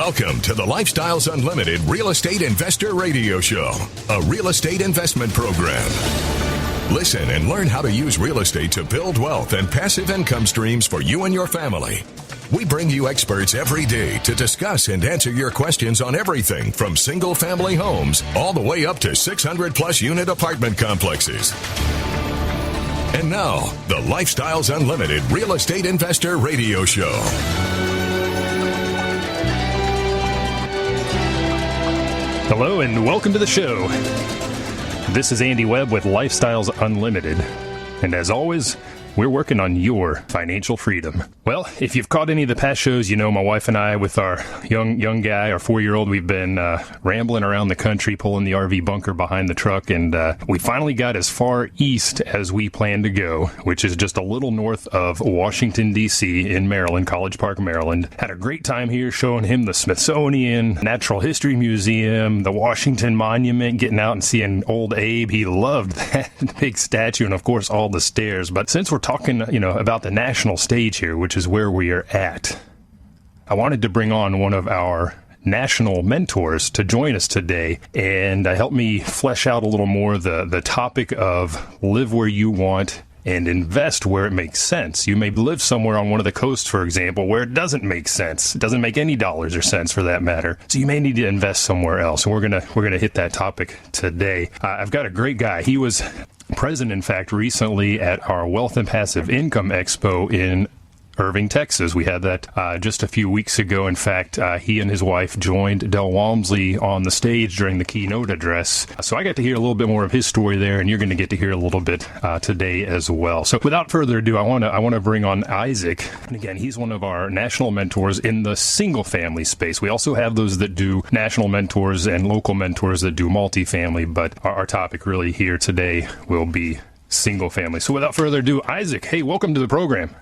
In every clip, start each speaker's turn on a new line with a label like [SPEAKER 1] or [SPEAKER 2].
[SPEAKER 1] Welcome to the Lifestyles Unlimited Real Estate Investor Radio Show, a real estate investment program. Listen and learn how to use real estate to build wealth and passive income streams for you and your family. We bring you experts every day to discuss and answer your questions on everything from single-family homes all the way up to 600-plus unit apartment complexes. And now, the Lifestyles Unlimited Real Estate Investor Radio Show.
[SPEAKER 2] Hello and welcome to the show. This is Andy Webb with Lifestyles Unlimited. And as always, we're working on your financial freedom. Well, if you've caught any of the past shows, you know my wife and I, with our young guy, our 4-year-old, we've been rambling around the country, pulling the RV bunker behind the truck, and we finally got as far east as we planned to go, which is just a little north of Washington, D.C. in Maryland, College Park, Maryland. Had a great time here showing him the Smithsonian, Natural History Museum, the Washington Monument, getting out and seeing old Abe. He loved that big statue and, of course, all the stairs. But since we're talking, about the national stage here, which is where we are at, I wanted to bring on one of our national mentors to join us today and help me flesh out a little more the topic of live where you want and invest where it makes sense. You may live somewhere on one of the coasts, for example, where it doesn't make sense. It doesn't make any dollars or cents for that matter. So you may need to invest somewhere else. And we're gonna hit that topic today. I've got a great guy. He was present, in fact, recently at our Wealth and Passive Income Expo in Irving, Texas. We had that just a few weeks ago. In fact, he and his wife joined Del Walmsley on the stage during the keynote address. So I got to hear a little bit more of his story there, and you're going to get to hear a little bit today as well. So without further ado, I want to bring on Isaac. And again, he's one of our national mentors in the single family space. We also have those that do national mentors and local mentors that do multifamily, but our topic really here today will be single family. So without further ado, Isaac, hey, welcome to the program.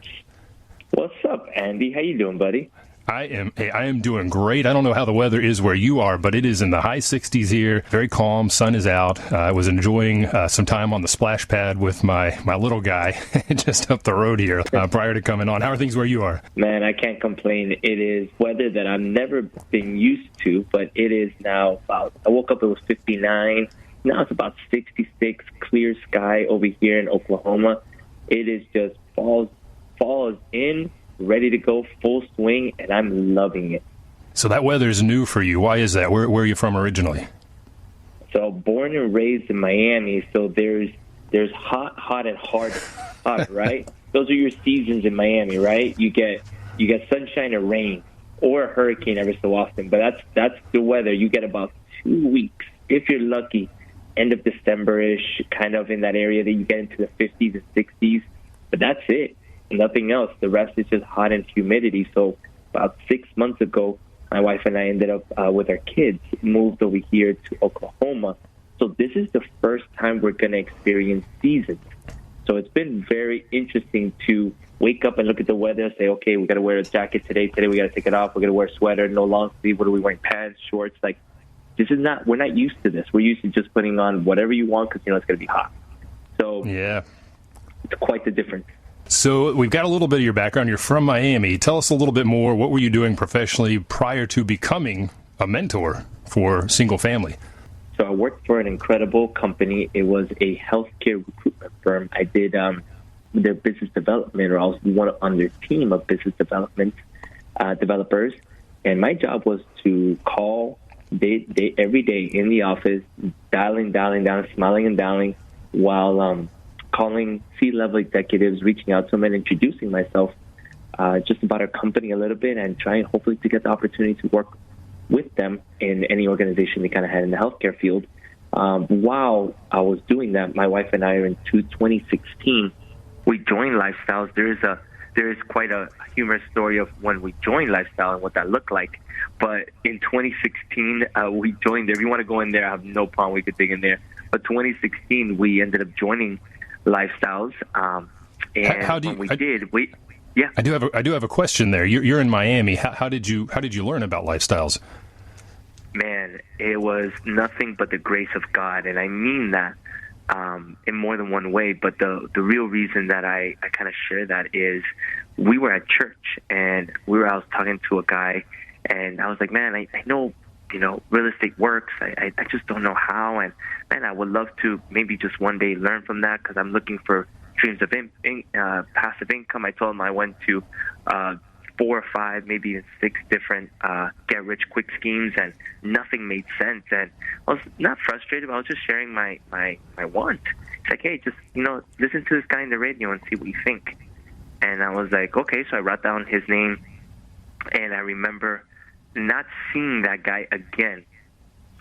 [SPEAKER 3] What's up, Andy? How you doing, buddy?
[SPEAKER 2] I am doing great. I don't know how the weather is where you are, but it is in the high 60s here. Very calm. Sun is out. I was enjoying some time on the splash pad with my little guy just up the road here prior to coming on. How are things where you are?
[SPEAKER 3] Man, I can't complain. It is weather that I've never been used to, but it is now about, I woke up, it was 59. Now it's about 66, clear sky over here in Oklahoma. It is just fall is in, ready to go, full swing, and I'm loving it.
[SPEAKER 2] So that weather is new for you. Why is that? Where are you from originally?
[SPEAKER 3] So born and raised in Miami, so there's hot, and hard, right? Those are your seasons in Miami, right? You get sunshine or rain or a hurricane every so often, but that's the weather. You get about 2 weeks, if you're lucky, end of December-ish, kind of in that area that you get into the 50s and 60s, but that's it. Nothing else. The rest is just hot and humidity. So about 6 months ago, my wife and I ended up with our kids, moved over here to Oklahoma. So this is the first time we're going to experience seasons. So it's been very interesting to wake up and look at the weather and say, okay, we got to wear a jacket today. Today we got to take it off. We're going to wear a sweater, no long sleeve. What are we wearing? Pants, shorts. Like, we're not used to this. We're used to just putting on whatever you want because, it's going to be hot. So yeah, it's quite the difference.
[SPEAKER 2] So we've got a little bit of your background. You're from Miami. Tell us a little bit more. What were you doing professionally prior to becoming a mentor for single family?
[SPEAKER 3] So I worked for an incredible company. It was a healthcare recruitment firm. I did their business development, or I was one on their team of business development developers. And my job was to call every day in the office, dialing, smiling and dialing, while calling C-level executives, reaching out to them and introducing myself just about our company a little bit and trying hopefully to get the opportunity to work with them in any organization they kind of had in the healthcare field. While I was doing that, my wife and I, in 2016, we joined Lifestyles. There is quite a humorous story of when we joined Lifestyle and what that looked like. But in 2016, we joined there. If you want to go in there, I have no problem. We could dig in there. But 2016, we ended up joining Lifestyles, and
[SPEAKER 2] how do you,
[SPEAKER 3] when we did, yeah.
[SPEAKER 2] I do have a question there. You're in Miami. How did you learn about Lifestyles?
[SPEAKER 3] Man, it was nothing but the grace of God, and I mean that in more than one way. But the real reason that I kind of share that is we were at church, and I was talking to a guy, And I was like, man, I know, real estate works. I just don't know how. And man, I would love to maybe just one day learn from that, because I'm looking for streams of passive income. I told him I went to 4 or 5, maybe even 6 different get-rich-quick schemes, and nothing made sense. And I was not frustrated, but I was just sharing my want. It's like, hey, just, listen to this guy in the radio and see what you think. And I was like, okay. So I wrote down his name, and I remember not seeing that guy again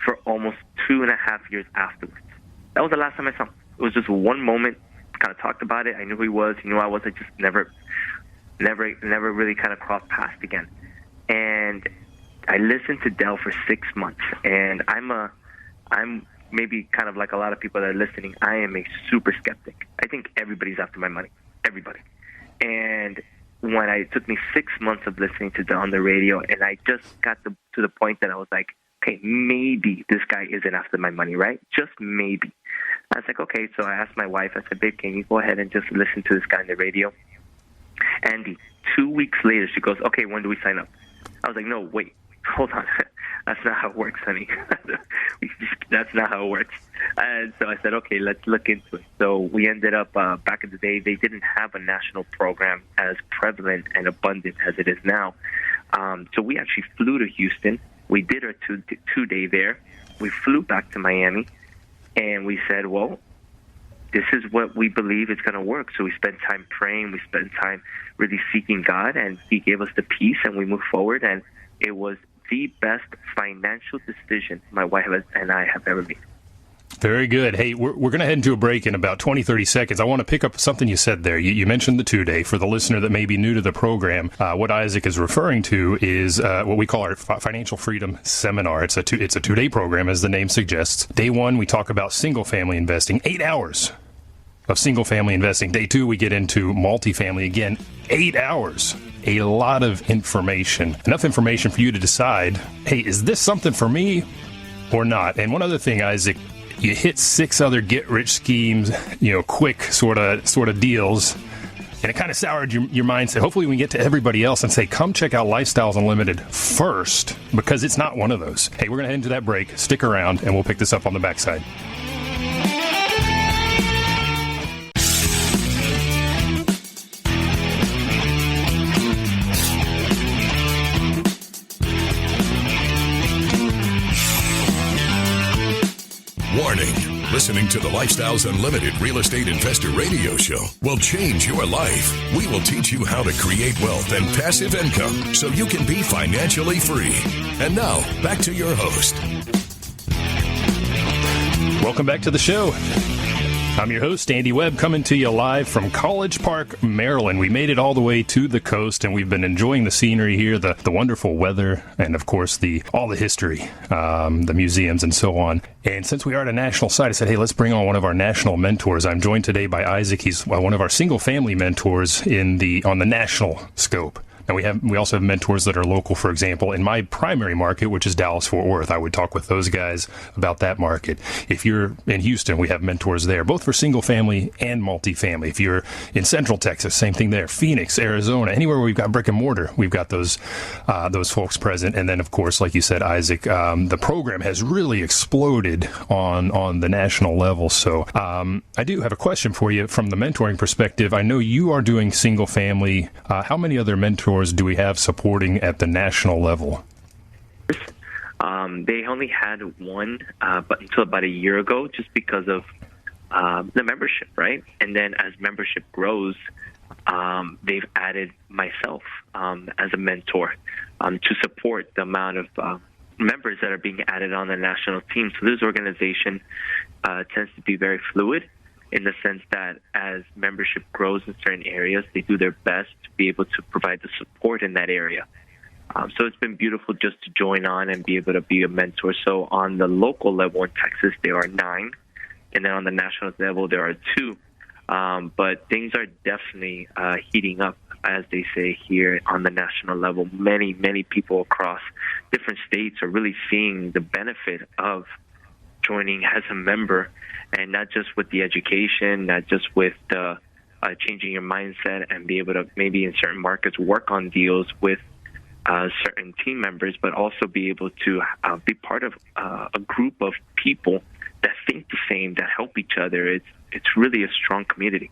[SPEAKER 3] for almost 2.5 years afterwards. That was the last time I saw him. It was just one moment, kind of talked about it. I knew who he was. He knew I was. I just never really kind of crossed paths again. And I listened to Del for 6 months, and I'm maybe kind of like a lot of people that are listening. I am a super skeptic. I think everybody's after my money. Everybody. And when it took me 6 months of listening to Del on the radio, and I just got to the point that I was like, okay, maybe this guy isn't after my money, right? Just maybe. I was like, okay. So I asked my wife, I said, babe, can you go ahead and just listen to this guy on the radio? Andy, 2 weeks later, she goes, okay, when do we sign up? I was like, no, wait, hold on. That's not how it works, honey. That's not how it works. And so I said, okay, let's look into it. So we ended up, back in the day, they didn't have a national program as prevalent and abundant as it is now. So we actually flew to Houston. We did our two-day there. We flew back to Miami, and we said, well, this is what we believe is going to work. So we spent time praying. We spent time really seeking God, and He gave us the peace, and we moved forward. And it was the best financial decision my wife and I have ever made.
[SPEAKER 2] Very good. Hey, we're going to head into a break in about 20, 30 seconds. I want to pick up something you said there. You mentioned the 2-day. For the listener that may be new to the program, what Isaac is referring to is what we call our Financial Freedom Seminar. It's a 2-day program, as the name suggests. Day 1, we talk about single-family investing, 8 hours of single-family investing. Day 2, we get into multifamily. Again, 8 hours. A lot of information. Enough information for you to decide, hey, is this something for me or not? And one other thing, Isaac, you hit 6 other get-rich schemes, quick sort of deals, and it kind of soured your mindset. Hopefully we can get to everybody else and say, come check out Lifestyles Unlimited first, because it's not one of those. Hey, we're going to head into that break. Stick around, and we'll pick this up on the backside.
[SPEAKER 1] Warning. Listening to the Lifestyles Unlimited Real Estate Investor Radio Show will change your life. We will teach you how to create wealth and passive income so you can be financially free. And now, back to your host.
[SPEAKER 2] Welcome back to the show. I'm your host, Andy Webb, coming to you live from College Park, Maryland. We made it all the way to the coast, and we've been enjoying the scenery here, the wonderful weather, and, of course, all the history, the museums, and so on. And since we are at a national site, I said, hey, let's bring on one of our national mentors. I'm joined today by Isaac. He's one of our single-family mentors on the national scope. Now, we also have mentors that are local. For example, in my primary market, which is Dallas-Fort Worth, I would talk with those guys about that market. If you're in Houston, we have mentors there, both for single-family and multifamily. If you're in Central Texas, same thing there. Phoenix, Arizona, anywhere where we've got brick and mortar, we've got those folks present. And then, of course, like you said, Isaac, the program has really exploded on the national level. So I do have a question for you from the mentoring perspective. I know you are doing single-family. How many other mentors do we have supporting at the national level?
[SPEAKER 3] They only had one, but until about a year ago, just because of the membership, right? And then as membership grows, they've added myself as a mentor to support the amount of members that are being added on the national team. So this organization tends to be very fluid, in the sense that as membership grows in certain areas, they do their best to be able to provide the support in that area. So it's been beautiful just to join on and be able to be a mentor. So on the local level in Texas, there are 9, and then on the national level, there are 2. But things are definitely heating up, as they say here on the national level. Many, many people across different states are really seeing the benefit of joining as a member, and not just with the education, not just with the changing your mindset and be able to maybe in certain markets work on deals with certain team members, but also be able to be part of a group of people that think the same, that help each other. It's really a strong community.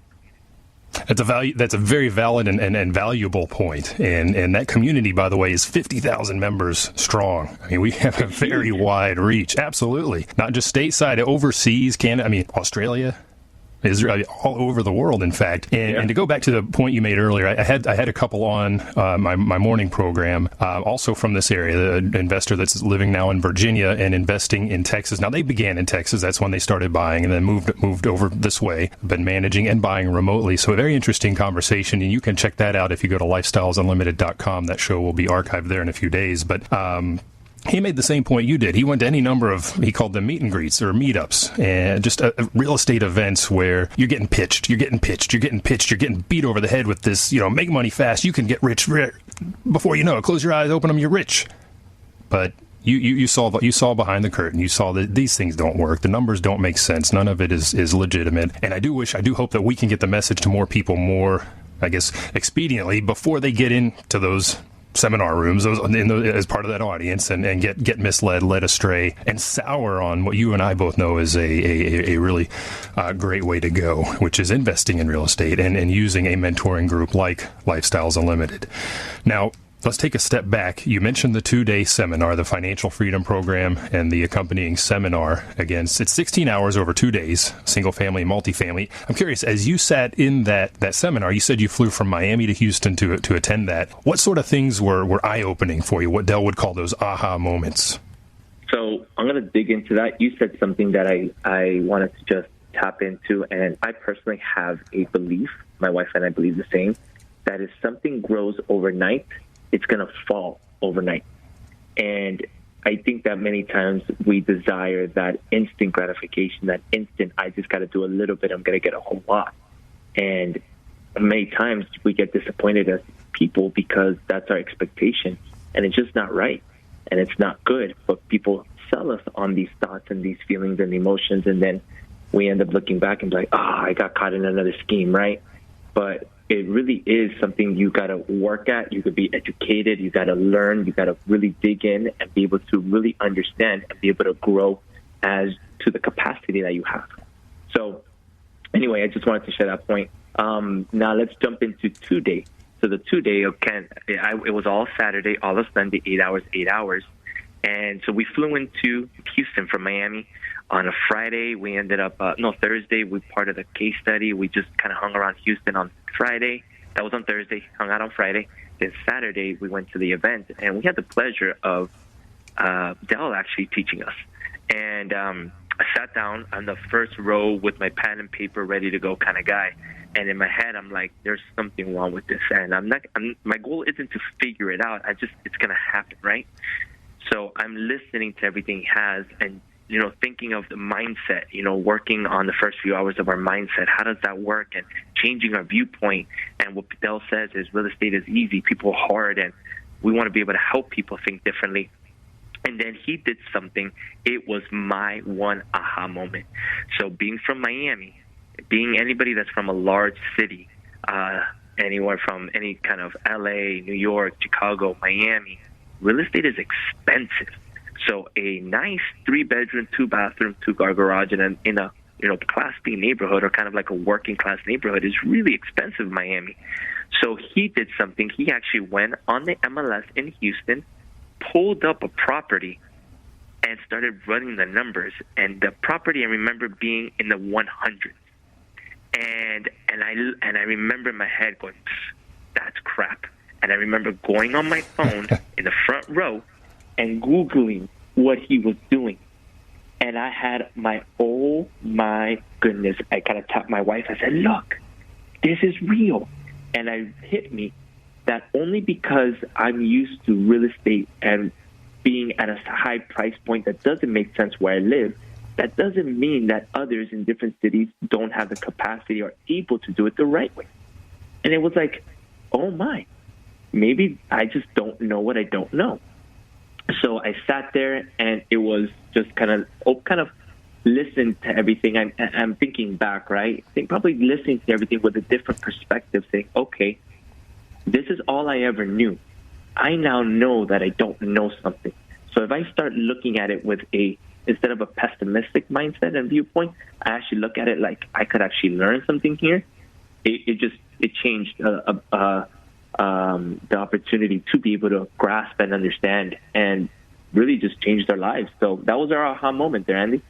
[SPEAKER 2] That's a very valid and valuable point. And that community, by the way, is 50,000 members strong. I mean, we have a very wide reach. Absolutely. Not just stateside, overseas, Canada, Australia. Israel, all over the world, in fact. And to go back to the point you made earlier, I had a couple on my morning program, also from this area, the investor that's living now in Virginia and investing in Texas. Now, they began in Texas. That's when they started buying, and then moved over this way, been managing and buying remotely. So a very interesting conversation, and you can check that out if you go to lifestylesunlimited.com. That show will be archived there in a few days. But he made the same point you did. He went to any number of, he called them meet and greets or meetups, and just real estate events where you're getting pitched, you're getting beat over the head with this, make money fast, you can get rich before you know it. Close your eyes, open them, you're rich. But you saw behind the curtain. You saw that these things don't work. The numbers don't make sense. None of it is legitimate. And I do hope that we can get the message to more people more, I guess, expediently before they get into those seminar rooms, as part of that audience, and get misled, led astray, and sour on what you and I both know is a really great way to go, which is investing in real estate and using a mentoring group like Lifestyles Unlimited. Now, let's take a step back. You mentioned the 2-day seminar, the Financial Freedom Program, and the accompanying seminar. Again, it's 16 hours over 2 days, single family, multifamily. I'm curious, as you sat in that seminar, you said you flew from Miami to Houston to attend that. What sort of things were eye-opening for you? What Dell would call those aha moments?
[SPEAKER 3] So I'm going to dig into that. You said something that I wanted to just tap into, and I personally have a belief, my wife and I believe the same, that if something grows overnight, it's going to fall overnight. And I think that many times we desire that instant gratification, that instant, I just got to do a little bit, I'm going to get a whole lot. And many times we get disappointed as people because that's our expectation. And it's just not right. And it's not good. But people sell us on these thoughts and these feelings and emotions. And then we end up looking back and be like, I got caught in another scheme, right? But it really is something you got to work at. You could be educated. You got to learn. You got to really dig in and be able to really understand and be able to grow as to the capacity that you have. So anyway, I just wanted to share that point. Now let's jump into 2-day. So the 2-day, it was all Saturday, all of Sunday, 8 hours. And so we flew into Houston from Miami. On a Friday, we ended up, Thursday, we part of the case study. We just kind of hung around Houston on Friday. That was on Thursday, hung out on Friday. Then Saturday, we went to the event, and we had the pleasure of Dell actually teaching us. And I sat down on the first row with my pen and paper ready to go kind of guy. And in my head, I'm like, there's something wrong with this. And my goal isn't to figure it out. It's going to happen, right? So I'm listening to everything he has and, thinking of the mindset, working on the first few hours of our mindset. How does that work? And changing our viewpoint. And what Dell says is real estate is easy, people are hard, and we want to be able to help people think differently. And then he did something. It was my one aha moment. So being from Miami, being anybody that's from a large city, anywhere from any kind of LA, New York, Chicago, Miami, real estate is expensive. So a nice 3-bedroom, 2-bathroom, 2-car garage in a Class B neighborhood or kind of like a working class neighborhood is really expensive in Miami. So he did something. He actually went on the MLS in Houston, pulled up a property, and started running the numbers. And the property I remember being in the 100s. And I remember in my head going, that's crap. And I remember going on my phone in the front row and Googling what he was doing. And I had oh my goodness, I kind of tapped my wife. I said, look, this is real. And it hit me that only because I'm used to real estate and being at a high price point that doesn't make sense where I live, that doesn't mean that others in different cities don't have the capacity or able to do it the right way. And it was like, oh my, maybe I just don't know what I don't know. So I sat there, and it was just kind of listen to everything. I'm thinking back, right? I think probably listening to everything with a different perspective, saying, okay, this is all I ever knew. I now know that I don't know something. So if I start looking at it with instead of a pessimistic mindset and viewpoint, I actually look at it like I could actually learn something here. It changed the opportunity to be able to grasp and understand, and really just changed our lives. So that was our aha moment there, Andy.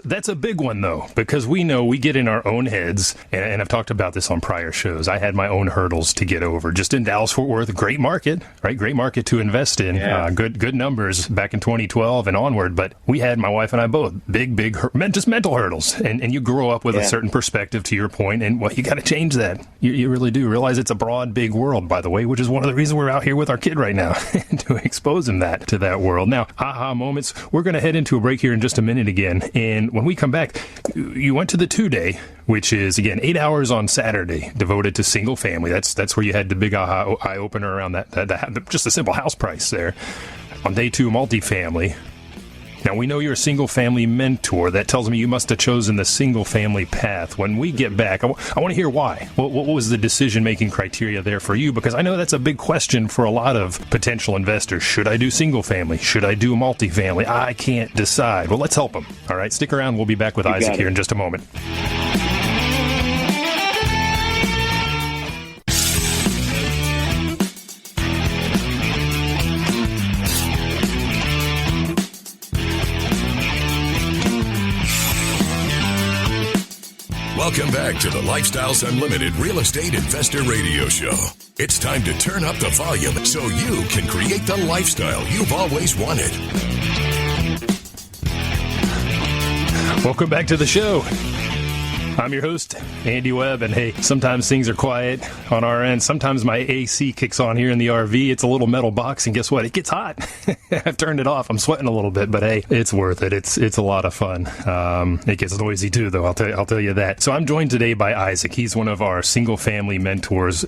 [SPEAKER 2] That's a big one, though, because we know we get in our own heads, and I've talked about this on prior shows. I had my own hurdles to get over. Just in Dallas-Fort Worth, great market, right? Great market to invest in.
[SPEAKER 3] Yeah.
[SPEAKER 2] Good numbers back in 2012 and onward. But we had, my wife and I both, big, just mental hurdles. And you grow up with a certain perspective, to your point, and you got to change that. You really do. Realize it's a broad, big world, by the way, which is one of the reasons we're out here with our kid right now, to expose him to that world. Now, aha moments. We're going to head into a break here in just a minute again. And when we come back, you went to the 2-day, which is, again, 8 hours on Saturday devoted to single family. That's where you had the big eye opener around that just a simple house price there. On day 2, multifamily. Now, we know you're a single-family mentor. That tells me you must have chosen the single-family path. When we get back, I want to hear why. What was the decision-making criteria there for you? Because I know that's a big question for a lot of potential investors. Should I do single-family? Should I do multifamily? I can't decide. Well, let's help them. All right, stick around. We'll be back with Isaac here in just a moment.
[SPEAKER 1] Welcome back to the Lifestyles Unlimited Real Estate Investor Radio Show. It's time to turn up the volume so you can create the lifestyle you've always wanted.
[SPEAKER 2] Welcome back to the show. I'm your host, Andy Webb, and hey, sometimes things are quiet on our end. Sometimes my AC kicks on here in the RV. It's a little metal box, and guess what? It gets hot. I've turned it off. I'm sweating a little bit, but hey, it's worth it. It's a lot of fun. It gets noisy too, though. I'll tell you that. So I'm joined today by Isaac. He's one of our single-family mentors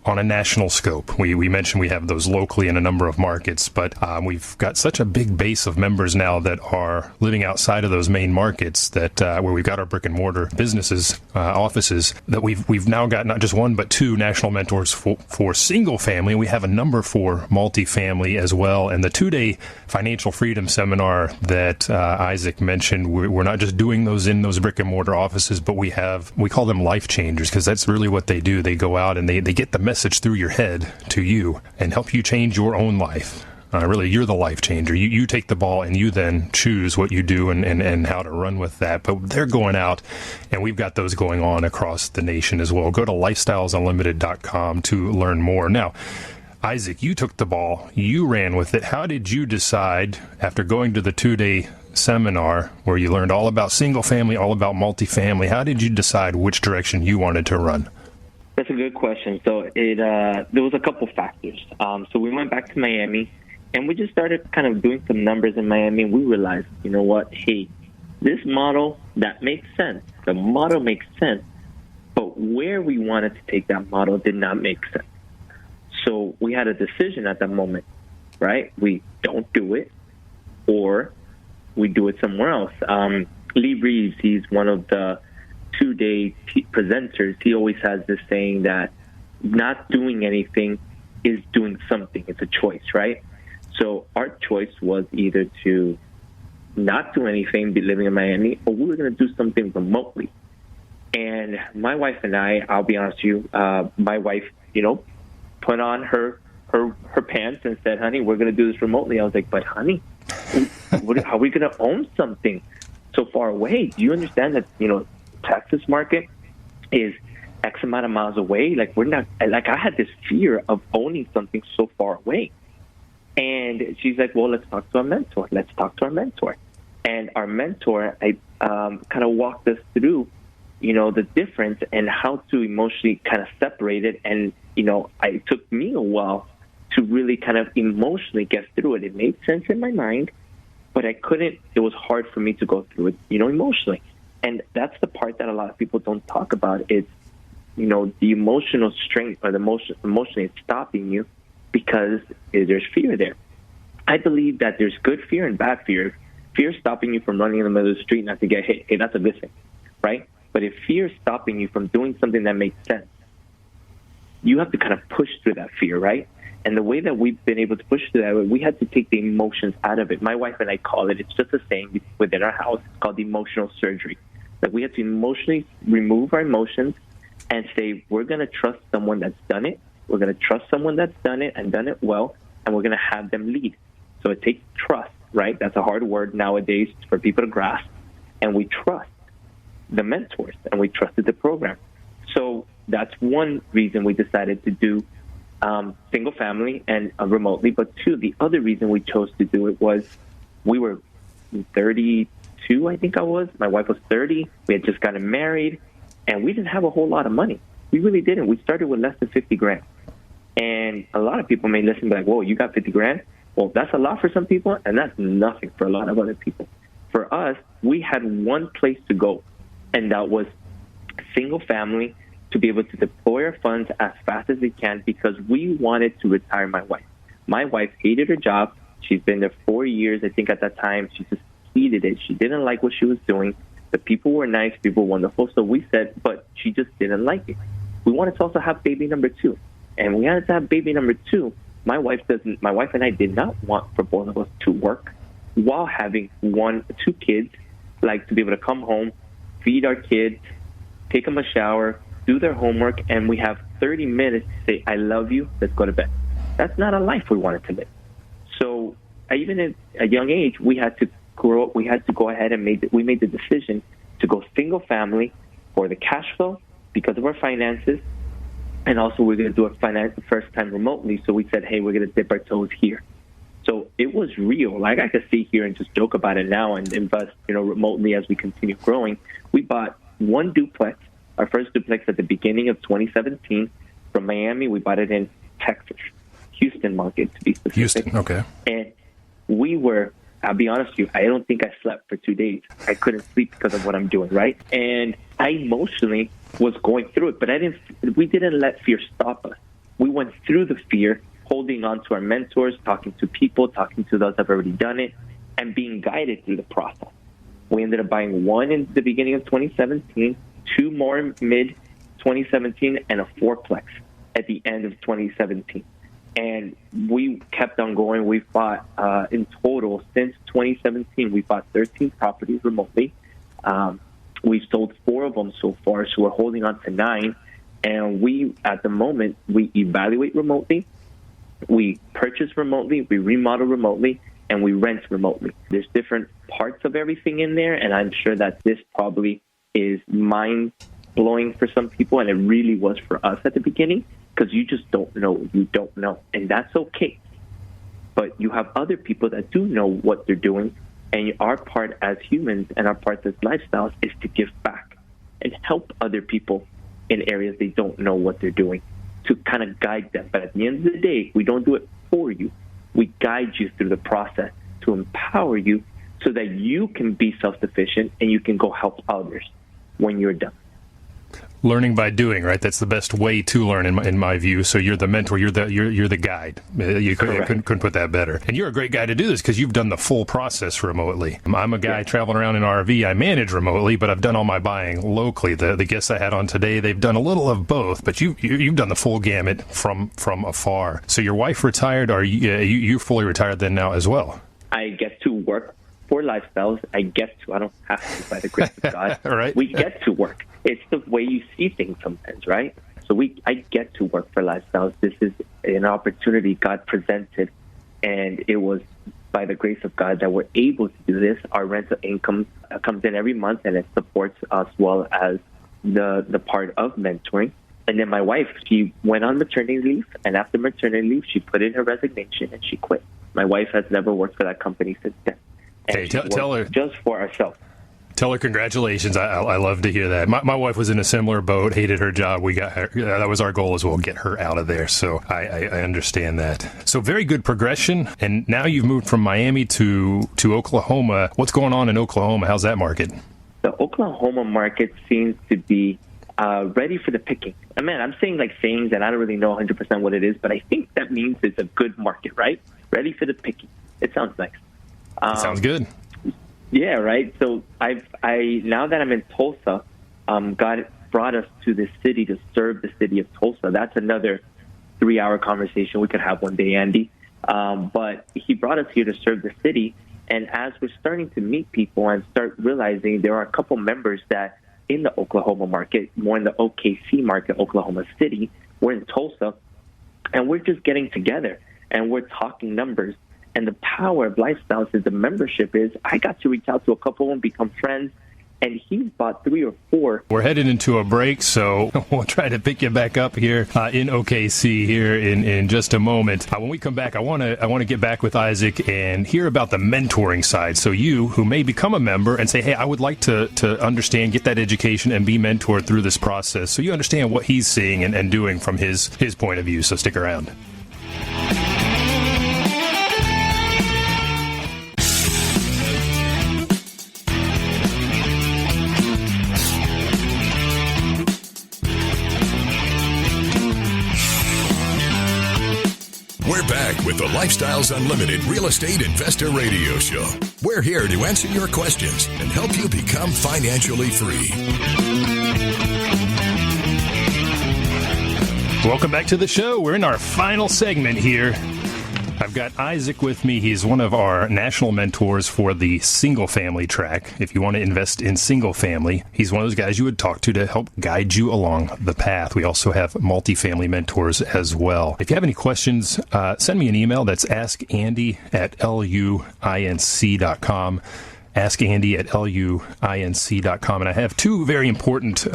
[SPEAKER 2] on a national scope. We mentioned we have those locally in a number of markets, but we've got such a big base of members now that are living outside of those main markets that where we've got our brick and mortar businesses, offices, that we've now got not just one but 2 national mentors for single family. We have a number for multifamily as well. And the 2-day financial freedom seminar that Isaac mentioned, we're not just doing those in those brick and mortar offices, but we call them life changers, because that's really what they do. They go out and they get the message through your head to you and help you change your own life. Really, you're the life changer. You take the ball and you then choose what you do and how to run with that. But they're going out, and we've got those going on across the nation as well. Go to lifestylesunlimited.com to learn more. Now, Isaac, you took the ball. You ran with it. How did you decide, after going to the 2-day seminar where you learned all about single family, all about multifamily, how did you decide which direction you wanted to run?
[SPEAKER 3] That's a good question. So there was a couple factors. So we went back to Miami, and we just started kind of doing some numbers in Miami, and we realized, you know what, hey, this model, that makes sense. The model makes sense, but where we wanted to take that model did not make sense. So we had a decision at that moment, right? We don't do it, or we do it somewhere else. Lee Reeves, he's one of the 2-day presenters. He always has this saying that not doing anything is doing something. It's a choice, right? So our choice was either to not do anything, be living in Miami, or we were going to do something remotely. And my wife and I'll be honest with you, my wife, put on her pants and said, honey, we're going to do this remotely. I was like, but honey, how are we going to own something so far away? Do you understand that, Texas market is X amount of miles away? Like, we're not, like, I had this fear of owning something so far away. And she's like, well, let's talk to our mentor. And our mentor, kind of walked us through, the difference and how to emotionally kind of separate it. And, it took me a while to really kind of emotionally get through it. It made sense in my mind, but it was hard for me to go through it, emotionally. And that's the part that a lot of people don't talk about. It's, the emotional strength or the emotionally it's stopping you because there's fear there. I believe that there's good fear and bad fear. Fear stopping you from running in the middle of the street not to get hit, hey, that's a good thing, right? But if fear is stopping you from doing something that makes sense, you have to kind of push through that fear, right? And the way that we've been able to push through that, we had to take the emotions out of it. My wife and I call it, it's just a saying within our house, it's called emotional surgery. That we had to emotionally remove our emotions and say, we're going to trust someone that's done it. We're going to trust someone that's done it and done it well, and we're going to have them lead. So it takes trust, right? That's a hard word nowadays for people to grasp. And we trust the mentors, and we trusted the program. So that's one reason we decided to do single family and remotely. But two, the other reason we chose to do it was we were 32, I think I was. My wife was 30. We had just gotten married, and we didn't have a whole lot of money. We really didn't. We started with less than 50 grand. And a lot of people may listen and be like, whoa, you got 50 grand? Well, that's a lot for some people, and that's nothing for a lot of other people. For us, we had one place to go, and that was single family, to be able to deploy our funds as fast as we can, because we wanted to retire my wife. My wife hated her job. She's been there 4 years. I think at that time she just hated it. She didn't like what she was doing. The people were nice. People were wonderful. So we said, but she just didn't like it. We wanted to also have baby number 2. And we had to have baby number 2. My wife and I did not want for both of us to work while having 2 kids, like to be able to come home, feed our kids, take them a shower, do their homework, and we have 30 minutes to say, I love you, let's go to bed. That's not a life we wanted to live. So even at a young age, we had to grow up. We had to go ahead and we made the decision to go single family for the cash flow because of our finances. And also we're going to do it first time remotely. So we said, hey, we're going to dip our toes here. So it was real. Like I could sit here and just joke about it now and invest, remotely as we continue growing. We bought one duplex, our first duplex at the beginning of 2017 from Miami. We bought it in Texas, Houston market to be specific.
[SPEAKER 2] Houston, okay.
[SPEAKER 3] And I'll be honest with you, I don't think I slept for 2 days. I couldn't sleep because of what I'm doing, right? And I emotionally was going through it, but we didn't let fear stop us. We went through the fear, holding on to our mentors, talking to people, talking to those that have already done it, and being guided through the process. We ended up buying one in the beginning of 2017, 2 more in mid-2017, and a 4-plex at the end of 2017. And we kept on going. We've bought, in total, since 2017, we bought 13 properties remotely. We've sold 4 of them so far, so we're holding on to 9. And at the moment, we evaluate remotely, we purchase remotely, we remodel remotely, and we rent remotely. There's different parts of everything in there, and I'm sure that this probably is mind-blowing for some people, and it really was for us at the beginning, because you just don't know. You don't know, and that's okay. But you have other people that do know what they're doing, and our part as humans and our part as lifestyles is to give back and help other people in areas they don't know what they're doing, to kind of guide them. But at the end of the day, we don't do it for you. We guide you through the process to empower you so that you can be self-sufficient and you can go help others when you're done.
[SPEAKER 2] Learning by doing, right? That's the best way to learn, in my view. So you're the mentor, you're the guide. You couldn't put that better. And you're a great guy to do this because you've done the full process remotely. I'm a guy traveling around in RV. I manage remotely, but I've done all my buying locally. The guests I had on today, they've done a little of both, but you've done the full gamut from afar. So your wife retired, or you're fully retired then now as well? I
[SPEAKER 3] get to work for Lifestyles. I don't have to, by the grace of God.
[SPEAKER 2] Right.
[SPEAKER 3] We get to work. It's the way you see things sometimes, right? So I get to work for Lifestyles. This is an opportunity God presented, and it was by the grace of God that we're able to do this. Our rental income comes in every month, and it supports us well as the part of mentoring. And then my wife, she went on maternity leave, and after maternity leave, she put in her resignation, and she quit. My wife has never worked for that company since then.
[SPEAKER 2] Hey, tell her.
[SPEAKER 3] Just for ourselves.
[SPEAKER 2] Tell her congratulations. I love to hear that. My wife was in a similar boat, hated her job. We got her. That was our goal as well, get her out of there. So I understand that. So very good progression. And now you've moved from Miami to Oklahoma. What's going on in Oklahoma? How's that market?
[SPEAKER 3] The Oklahoma market seems to be ready for the picking. And man, I'm saying things, and I don't really know 100% what it is, but I think that means it's a good market, right? Ready for the picking. It sounds nice.
[SPEAKER 2] Sounds good.
[SPEAKER 3] Yeah, right. So I now that I'm in Tulsa, God brought us to this city to serve the city of Tulsa. That's another 3-hour conversation we could have one day, Andy. But he brought us here to serve the city. And as we're starting to meet people and start realizing there are a couple members that in the Oklahoma market, more in the OKC market, Oklahoma City, we're in Tulsa, and we're just getting together and we're talking numbers. And the power of Lifestyles is the membership is I got to reach out to a couple and become friends. And he's bought 3 or 4.
[SPEAKER 2] We're headed into a break, so we'll try to pick you back up here in OKC here in just a moment. When we come back, I want to get back with Isaac and hear about the mentoring side. So you, who may become a member and say, hey, I would like to understand, get that education, and be mentored through this process, so you understand what he's seeing and doing from his point of view. So stick around.
[SPEAKER 1] We're back with the Lifestyles Unlimited Real Estate Investor Radio Show. We're here to answer your questions and help you become financially free.
[SPEAKER 2] Welcome back to the show. We're in our final segment here. I've got Isaac with me. He's one of our national mentors for the single family track. If you want to invest in single family, he's one of those guys you would talk to help guide you along the path. We also have multifamily mentors as well. If you have any questions, send me an email. That's askandy@luinc.com. askandy@luinc.com. And I have 2 very important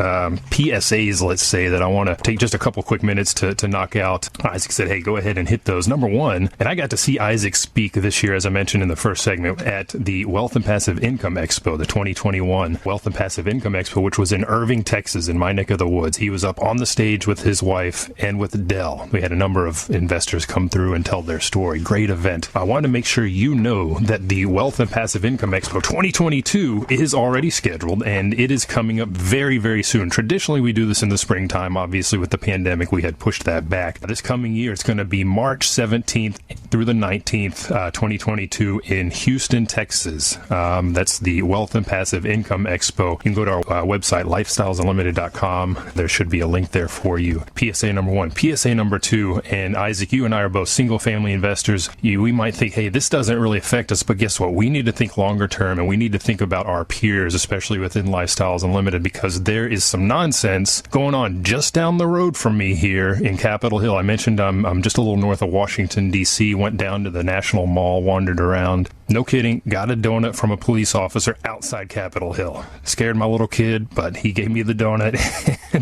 [SPEAKER 2] PSAs, let's say, that I want to take just a couple quick minutes to knock out. Isaac said, hey, go ahead and hit those. Number 1, and I got to see Isaac speak this year, as I mentioned in the first segment, at the Wealth and Passive Income Expo, the 2021 Wealth and Passive Income Expo, which was in Irving, Texas, in my neck of the woods. He was up on the stage with his wife and with Dell. We had a number of investors come through and tell their story. Great event. I wanted to make sure you know that the Wealth and Passive Income Expo 2022 is already scheduled, and it is coming up very, very soon. Traditionally, we do this in the springtime. Obviously, with the pandemic, we had pushed that back. This coming year, it's going to be March 17th through the 19th, 2022 in Houston, Texas. That's the Wealth and Passive Income Expo. You can go to our website, lifestylesunlimited.com. There should be a link there for you. PSA number 1. PSA number 2, and Isaac, you and I are both single-family investors. We might think, hey, this doesn't really affect us, but guess what? We need to think longer term, and we need to think about our peers, especially within Lifestyles Unlimited, because there is some nonsense going on just down the road from me here in Capitol Hill. I mentioned I'm just a little north of Washington, D.C., went down to the National Mall, wandered around. No kidding, got a donut from a police officer outside Capitol Hill. Scared my little kid, but he gave me the donut.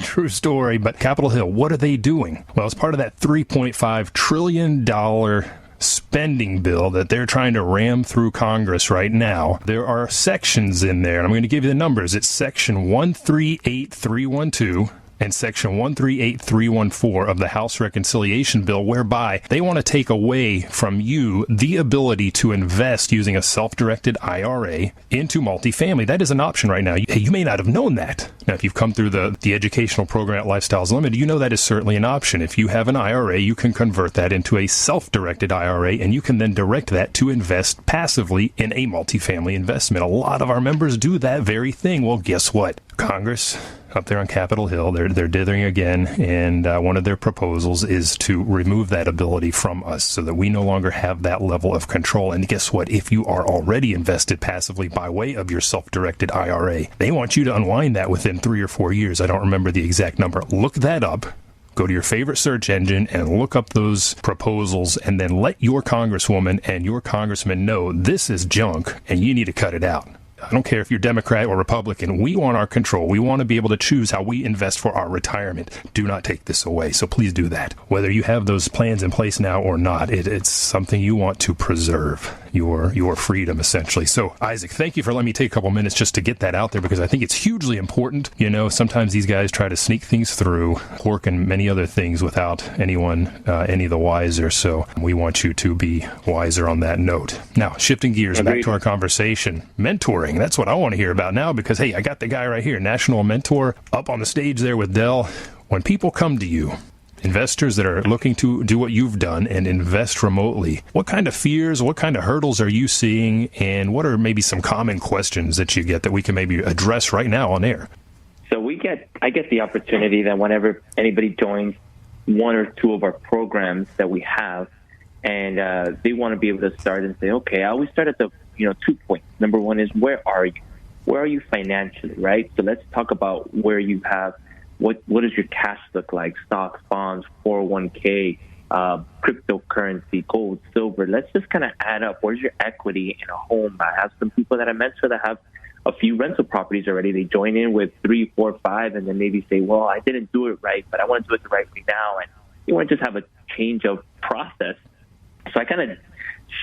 [SPEAKER 2] True story. But Capitol Hill, what are they doing? Well, it's part of that $3.5 trillion spending bill that they're trying to ram through Congress right now. There are sections in there, and I'm going to give you the numbers. It's section 138312 and section 138314 of the House Reconciliation Bill, whereby they want to take away from you the ability to invest using a self-directed IRA into multifamily. That is an option right now. You may not have known that. Now, if you've come through the educational program at Lifestyles Limited, you know that is certainly an option. If you have an IRA, you can convert that into a self-directed IRA, and you can then direct that to invest passively in a multifamily investment. A lot of our members do that very thing. Well, guess what? Congress up there on Capitol Hill, they're dithering again, and one of their proposals is to remove that ability from us so that we no longer have that level of control. And guess what? If you are already invested passively by way of your self-directed IRA, they want you to unwind that within 3 or 4 years. I don't remember the exact number. Look that up. Go to your favorite search engine and look up those proposals, and then let your congresswoman and your congressman know this is junk and you need to cut it out. I don't care if you're Democrat or Republican. We want our control. We want to be able to choose how we invest for our retirement. Do not take this away. So please do that. Whether you have those plans in place now or not, it's something you want to preserve, your freedom, essentially. So, Isaac, thank you for letting me take a couple minutes just to get that out there, because I think it's hugely important. You know, sometimes these guys try to sneak things through, pork and many other things without anyone any the wiser. So we want you to be wiser on that note. Now, shifting gears back to our conversation. Mentoring. That's what I want to hear about now, because, hey, I got the guy right here, national mentor, up on the stage there with Dell. When people come to you, investors that are looking to do what you've done and invest remotely, what kind of fears, what kind of hurdles are you seeing, and what are maybe some common questions that you get that we can maybe address right now on air?
[SPEAKER 3] So I get the opportunity that whenever anybody joins one or two of our programs that we have, and they want to be able to start and say, okay, I always start at the 2 points. Number one is, where are you? Where are you financially, right? So let's talk about where you have, what does your cash look like? Stocks, bonds, 401k, cryptocurrency, gold, silver. Let's just kind of add up. Where's your equity in a home? I have some people that I mentor that have a few rental properties already. They join in with 3, 4, 5, and then maybe say, well, I didn't do it right, but I want to do it the right way now. And you want to just have a change of process. So I kind of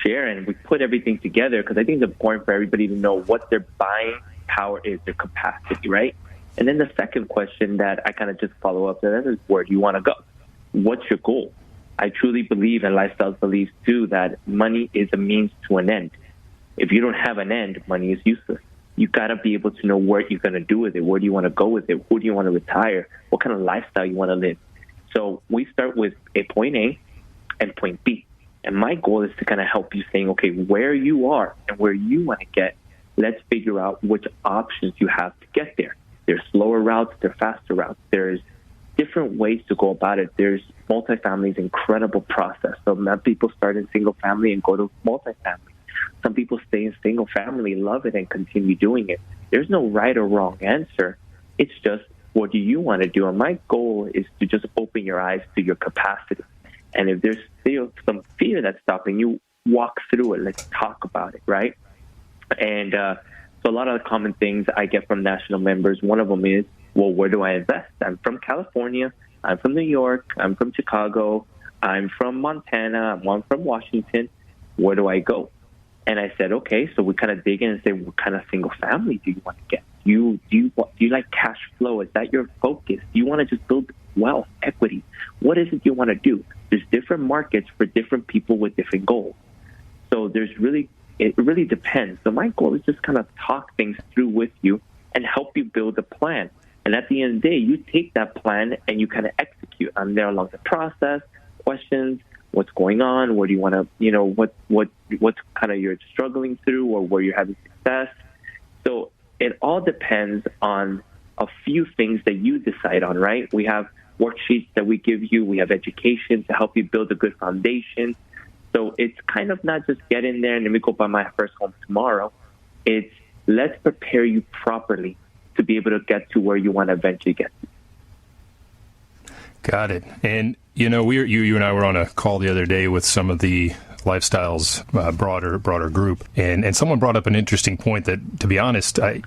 [SPEAKER 3] share and we put everything together because I think it's important for everybody to know what their buying power is, their capacity, right? And then the second question that I kind of just follow up to that is, where do you want to go? What's your goal? I truly believe, and Lifestyles believes too, that money is a means to an end. If you don't have an end, money is useless. You got to be able to know what you're going to do with it. Where do you want to go with it? Who do you want to retire? What kind of lifestyle you want to live? So we start with a point A and point B. And my goal is to kind of help you saying, okay, where you are and where you want to get, let's figure out which options you have to get there. There's slower routes, there's faster routes. There's different ways to go about it. There's multifamily is an incredible process. So not people start in single family and go to multifamily. Some people stay in single family, love it, and continue doing it. There's no right or wrong answer. It's just, what do you want to do? And my goal is to just open your eyes to your capacity. And if there's still some fear that's stopping you, walk through it. Let's talk about it, right? And so a lot of the common things I get from national members, one of them is, well, where do I invest? I'm from California. I'm from New York. I'm from Chicago. I'm from Montana. I'm from Washington. Where do I go? And I said, okay, so we kind of dig in and say, what kind of single family do you want to get? Do you like cash flow? Is that your focus? Do you want to just build wealth, equity? What is it you want to do? There's different markets for different people with different goals. So it really depends. So my goal is just kind of talk things through with you and help you build a plan. And at the end of the day, you take that plan and you kind of execute on there along the process, questions, what's going on, where do you want to, what's kind of you're struggling through or where you're having success. So it all depends on a few things that you decide on, right? We have worksheets that we give you. We have education to help you build a good foundation. So it's kind of not just get in there and let me go buy my first home tomorrow. It's let's prepare you properly to be able to get to where you want to eventually get to.
[SPEAKER 2] Got it. And, you and I were on a call the other day with some of the Lifestyles broader group, and someone brought up an interesting point that, to be honest, I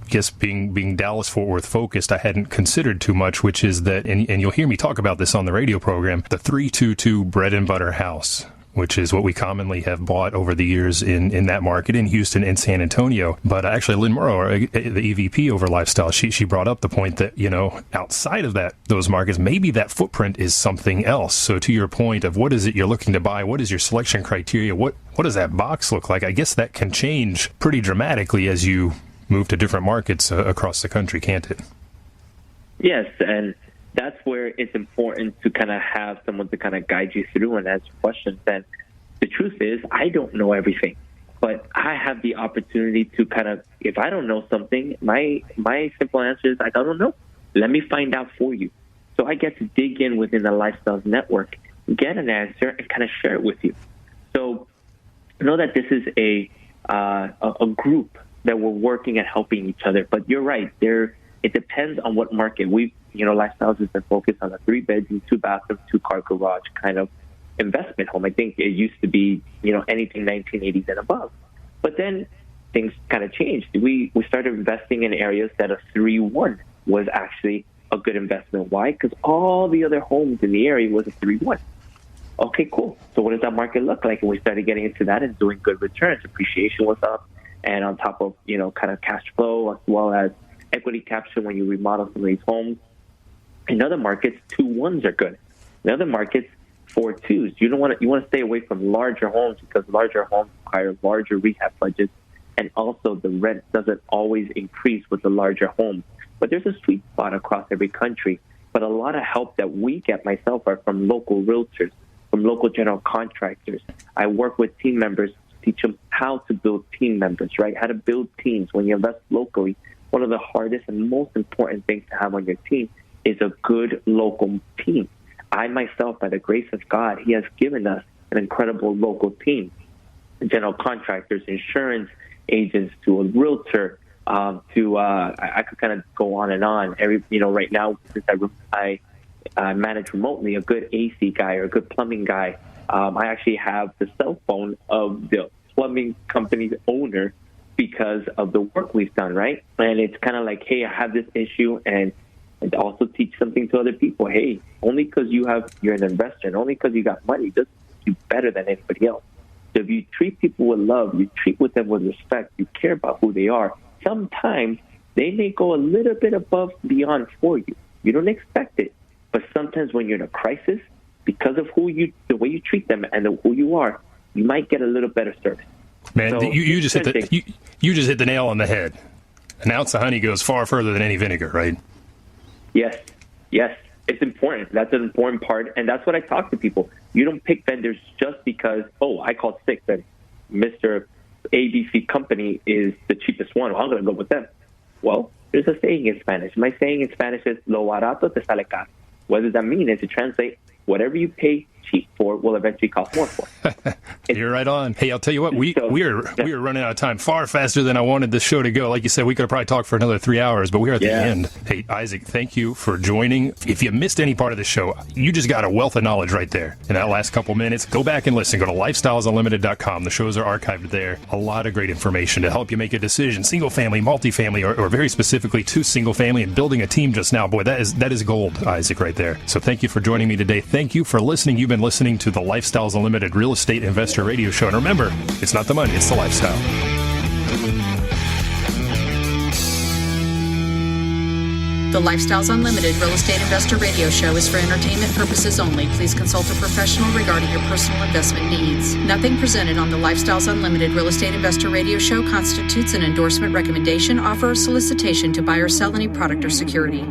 [SPEAKER 2] guess being Dallas-Fort Worth focused, I hadn't considered too much, which is that, and you'll hear me talk about this on the radio program, the 322 bread and butter house, which is what we commonly have bought over the years in that market in Houston and San Antonio. But actually, Lynn Morrow, the EVP over Lifestyle, she brought up the point that, outside of those markets, maybe that footprint is something else. So to your point of what is it you're looking to buy, what is your selection criteria, what does that box look like? I guess that can change pretty dramatically as you move to different markets across the country, can't it?
[SPEAKER 3] Yes, and that's where it's important to kind of have someone to kind of guide you through and answer questions. And the truth is, I don't know everything, but I have the opportunity to kind of, if I don't know something, my simple answer is, I don't know. Let me find out for you. So I get to dig in within the Lifestyles Network, get an answer, and kind of share it with you. So know that this is a group that we're working at helping each other. But you're right. It depends on what market. Lifestyles has been focused on a 3-bedroom, 2-bathroom, 2-car garage kind of investment home. I think it used to be, anything 1980s and above. But then things kind of changed. We started investing in areas that a 3-1 was actually a good investment. Why? Because all the other homes in the area was a 3-1. Okay, cool. So what does that market look like? And we started getting into that and doing good returns. Appreciation was up. And on top of, kind of cash flow as well as equity capture when you remodel some of these homes. In other markets, 2-1s are good. In other markets, 4-2s. You want to stay away from larger homes because larger homes require larger rehab budgets, and also the rent doesn't always increase with the larger homes. But there's a sweet spot across every country. But a lot of help that we get myself are from local realtors, from local general contractors. I work with team members to teach them how to build team members, right? How to build teams. When you invest locally, one of the hardest and most important things to have on your team is a good local team. I myself, by the grace of God, he has given us an incredible local team, general contractors, insurance agents, to a realtor, I could kind of go on and on. Right now, since I manage remotely, a good AC guy or a good plumbing guy. I actually have the cell phone of the plumbing company's owner because of the work we've done, right? And it's kind of like, hey, I have this issue, and also teach something to other people. Hey, only because you're an investor, and only because you got money doesn't make you better than anybody else. So if you treat people with love, you treat with them with respect, you care about who they are, sometimes they may go a little bit above and beyond for you. You don't expect it. But sometimes when you're in a crisis, because of the way you treat them and who you are, you might get a little better service.
[SPEAKER 2] Man,
[SPEAKER 3] so
[SPEAKER 2] you just hit the nail on the head. An ounce of honey goes far further than any vinegar, right?
[SPEAKER 3] Yes. It's important. That's an important part, and that's what I talk to people. You don't pick vendors just because, I called sick and Mr. ABC company is the cheapest one. Well, I'm going to go with them. Well, there's a saying in Spanish. My saying in Spanish is, lo barato te sale caro. What does that mean? Is to translate, whatever you pay cheap for will eventually cost more for.
[SPEAKER 2] You're right on. Hey, I'll tell you what, we are running out of time far faster than I wanted this show to go. Like you said, we could have probably talked for another 3 hours, but we're at the end. Hey, Isaac, thank you for joining. If you missed any part of the show, you just got a wealth of knowledge right there in that last couple minutes. Go back and listen. Go to lifestylesunlimited.com. The shows are archived there. A lot of great information to help you make a decision. Single family, multifamily, or very specifically to single family, and building a team just now. Boy, that is gold, Isaac, right there. So thank you for joining me today. Thank you for listening. You've been listening to the Lifestyles Unlimited Real Estate Investor Radio Show. And remember, it's not the money, it's the lifestyle.
[SPEAKER 4] The Lifestyles Unlimited Real Estate Investor Radio Show is for entertainment purposes only. Please consult a professional regarding your personal investment needs. Nothing presented on the Lifestyles Unlimited Real Estate Investor Radio Show constitutes an endorsement, recommendation, offer, or solicitation to buy or sell any product or security.